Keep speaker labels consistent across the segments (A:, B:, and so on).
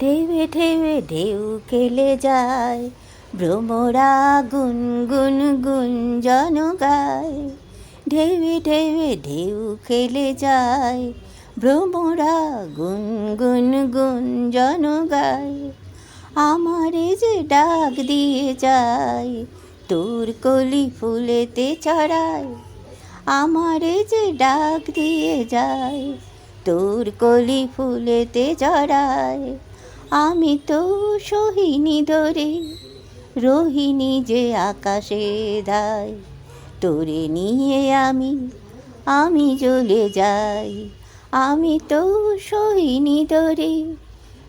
A: ঢেউে ঢেউে ঢেউ খেলে যায়, ভ্রমরা গুনগুন গুঞ্জন গায়। ঢেউে ঢেউে ঢেউ খেলে যায়, ভ্রমরা গুনগুন গুঞ্জন গায়। আমারে যে ডাক দিয়ে যায়, তোর কলি ফুলেতে চড়ায়। আমারে যে ডাক দিয়ে যায়, তোর কলি ফুলেতে জড়ায়। আমি তো সোহিনী ধরে রোহিণী যে আকাশে ধায়। তোরে নিয়ে আমি জ্বলে যাই। আমি তো সোহিনী ধরে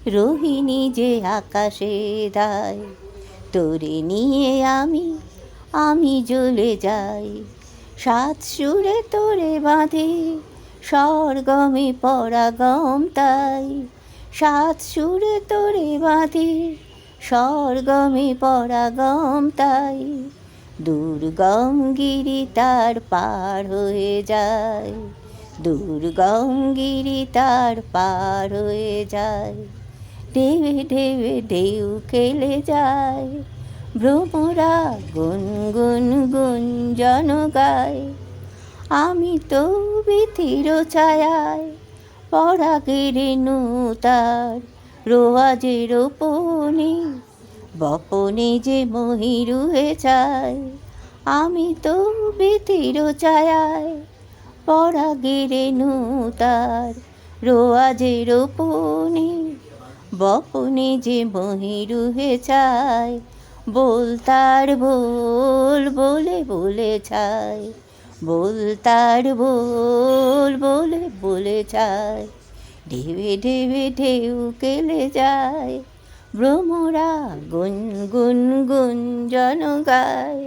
A: রোহিণী যে আকাশে ধায়। তোরে নিয়ে আমি জ্বলে যাই। সাত সুরে তোরে বাঁধে স্বর্গমে পরাগম তাই। সাত সুরে তোরে বাঁধে স্বর্গমে পরাগম তাই। দুর্গম গিরি তার পার হয়ে যায়, দুর্গম গিরি তার পার হয়ে যায়। ঢেউে ঢেউে ঢেউ খেলে যায়, ভ্রমরা গুনগুন গুঞ্জন গায়। আমি তো বিথির ছায়ায় পরাগের নুতার রোয়াজের বপনে, বপনে যে মহিরুহে চায়। আমি তো বিথির ছায়ায় পরাগের নুতার রোয়াজের বপনে, বপনে যে মহিরুহে চায়। বল তার বল বলে বলে ছায়, বল তার বল বলে বলে ছায়। ঢেউে ঢেউে ঢেউ খেলে যায়, ভ্রমরা গুনগুন গুঞ্জন গায়।